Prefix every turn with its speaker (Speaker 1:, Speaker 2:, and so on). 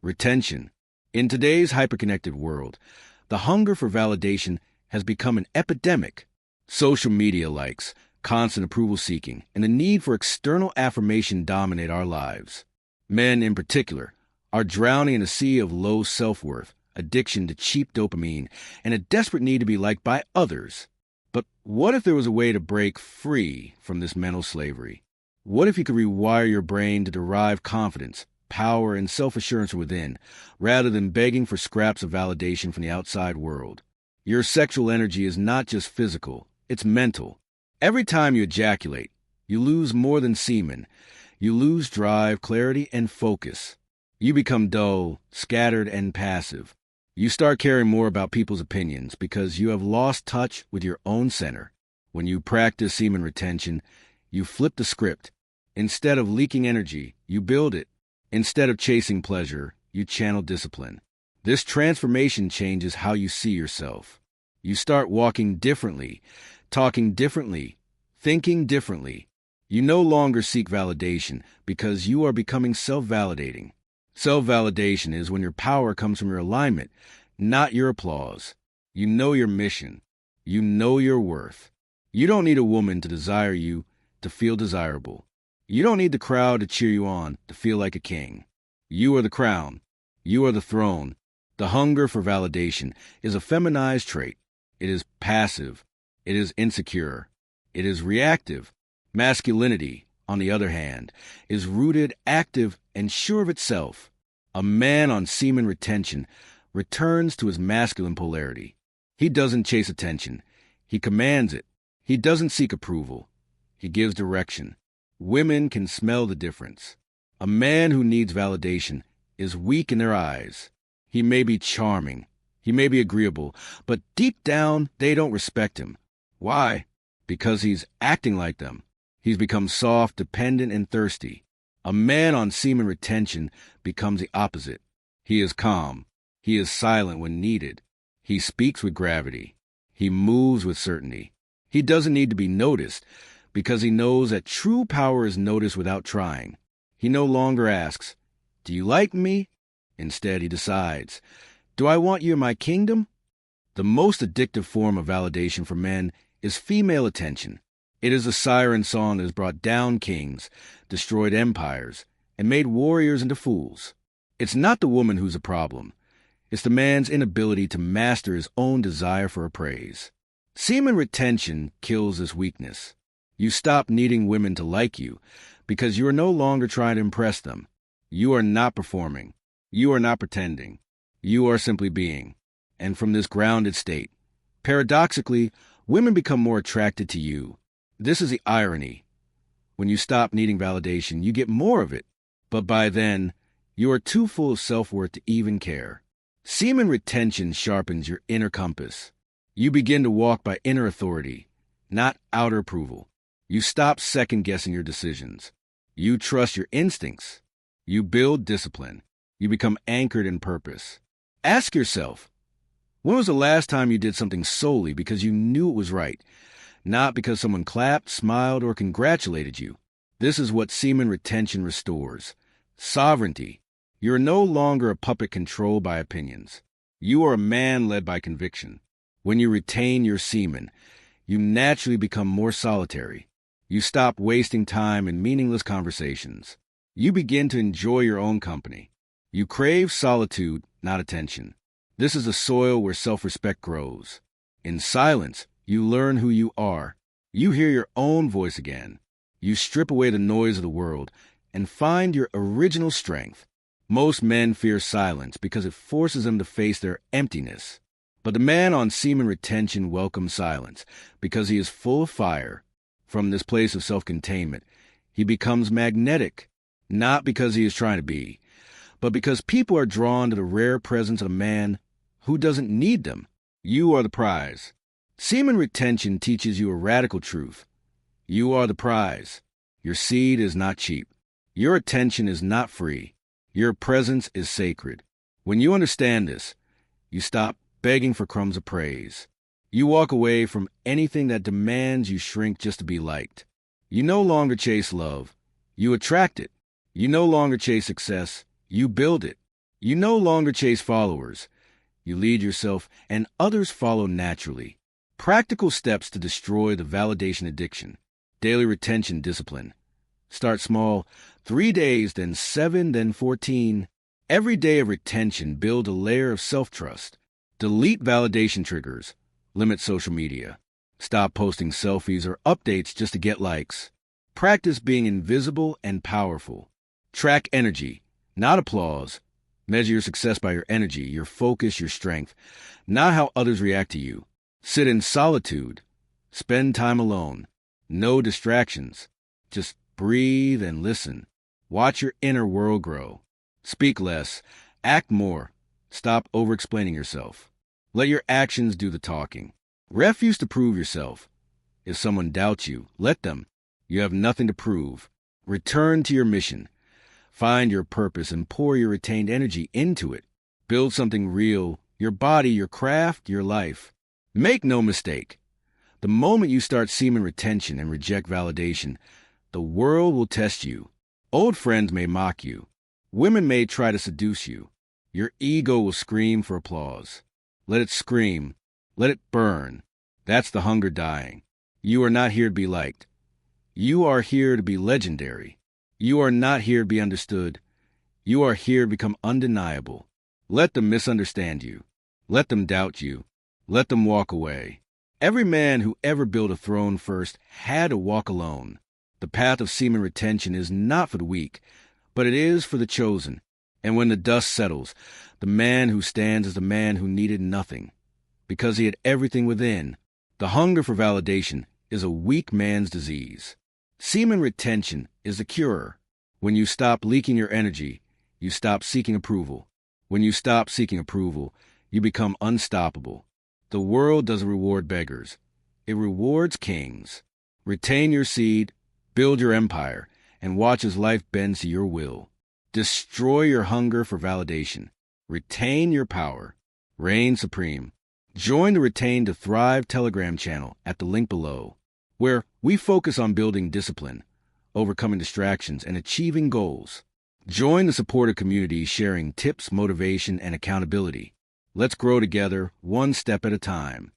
Speaker 1: Retention. In today's hyperconnected world, the hunger for validation has become an epidemic. Social media likes, constant approval seeking, and the need for external affirmation dominate our lives. Men, in particular, are drowning in a sea of low self-worth, addiction to cheap dopamine, and a desperate need to be liked by others. But what if there was a way to break free from this mental slavery? What if you could rewire your brain to derive confidence, power, and self-assurance within, rather than begging for scraps of validation from the outside world? Your sexual energy is not just physical, it's mental. Every time you ejaculate, you lose more than semen. You lose drive, clarity, and focus. You become dull, scattered, and passive. You start caring more about people's opinions because you have lost touch with your own center. When you practice semen retention, you flip the script. Instead of leaking energy, you build it. Instead of chasing pleasure, you channel discipline. This transformation changes how you see yourself. You start walking differently, talking differently, thinking differently. You no longer seek validation because you are becoming self-validating. Self-validation is when your power comes from your alignment, not your applause. You know your mission. You know your worth. You don't need a woman to desire you to feel desirable. You don't need the crowd to cheer you on to feel like a king. You are the crown. You are the throne. The hunger for validation is a feminized trait. It is passive. It is insecure. It is reactive. Masculinity, on the other hand, is rooted, active, and sure of itself. A man on semen retention returns to his masculine polarity. He doesn't chase attention. He commands it. He doesn't seek approval. He gives direction. Women can smell the difference. A man who needs validation is weak in their eyes. He may be charming. He may be agreeable, but deep down, they don't respect him. Why? Because he's acting like them. He's become soft, dependent, and thirsty. A man on semen retention becomes the opposite. He is calm. He is silent when needed. He speaks with gravity. He moves with certainty. He doesn't need to be noticed because he knows that true power is noticed without trying. He no longer asks, "Do you like me?" Instead, he decides, "Do I want you in my kingdom?" The most addictive form of validation for men is female attention. It is a siren song that has brought down kings, destroyed empires, and made warriors into fools. It's not the woman who's a problem. It's the man's inability to master his own desire for praise. Semen retention kills this weakness. You stop needing women to like you because you are no longer trying to impress them. You are not performing. You are not pretending. You are simply being. And from this grounded state, paradoxically, women become more attracted to you. This is the irony. When you stop needing validation, you get more of it. But by then, you are too full of self-worth to even care. Semen retention sharpens your inner compass. You begin to walk by inner authority, not outer approval. You stop second-guessing your decisions. You trust your instincts. You build discipline. You become anchored in purpose. Ask yourself, when was the last time you did something solely because you knew it was right, not because someone clapped, smiled, or congratulated you? This is what semen retention restores. Sovereignty. You are no longer a puppet controlled by opinions. You are a man led by conviction. When you retain your semen, you naturally become more solitary. You stop wasting time in meaningless conversations. You begin to enjoy your own company. You crave solitude, not attention. This is a soil where self-respect grows. In silence, you learn who you are. You hear your own voice again. You strip away the noise of the world and find your original strength. Most men fear silence because it forces them to face their emptiness. But the man on semen retention welcomes silence because he is full of fire. From this place of self-containment, he becomes magnetic, not because he is trying to be, but because people are drawn to the rare presence of a man who doesn't need them. You are the prize. Semen retention teaches you a radical truth. You are the prize. Your seed is not cheap. Your attention is not free. Your presence is sacred. When you understand this, you stop begging for crumbs of praise. You walk away from anything that demands you shrink just to be liked. You no longer chase love. You attract it. You no longer chase success. You build it. You no longer chase followers. You lead yourself, and others follow naturally. Practical steps to destroy the validation addiction. Daily retention discipline. Start small, 3 days, then 7, then 14. Every day of retention, build a layer of self-trust. Delete validation triggers. Limit social media. Stop posting selfies or updates just to get likes. Practice being invisible and powerful. Track energy, not applause. Measure your success by your energy, your focus, your strength, not how others react to you. Sit in solitude. Spend time alone. No distractions. Just breathe and listen. Watch your inner world grow. Speak less. Act more. Stop over-explaining yourself. Let your actions do the talking. Refuse to prove yourself. If someone doubts you, let them. You have nothing to prove. Return to your mission. Find your purpose and pour your retained energy into it. Build something real, your body, your craft, your life. Make no mistake. The moment you start semen retention and reject validation, the world will test you. Old friends may mock you. Women may try to seduce you. Your ego will scream for applause. Let it scream. Let it burn. That's the hunger dying. You are not here to be liked. You are here to be legendary. You are not here to be understood. You are here to become undeniable. Let them misunderstand you. Let them doubt you. Let them walk away. Every man who ever built a throne first had to walk alone. The path of semen retention is not for the weak, but it is for the chosen. And when the dust settles, the man who stands is the man who needed nothing, because he had everything within. The hunger for validation is a weak man's disease. Semen retention is the cure. When you stop leaking your energy, you stop seeking approval. When you stop seeking approval, you become unstoppable. The world doesn't reward beggars. It rewards kings. Retain your seed, build your empire, and watch as life bends to your will. Destroy your hunger for validation. Retain your power. Reign supreme. Join the Retain to Thrive Telegram channel at the link below, where we focus on building discipline, overcoming distractions, and achieving goals. Join the supportive community sharing tips, motivation, and accountability. Let's grow together, one step at a time.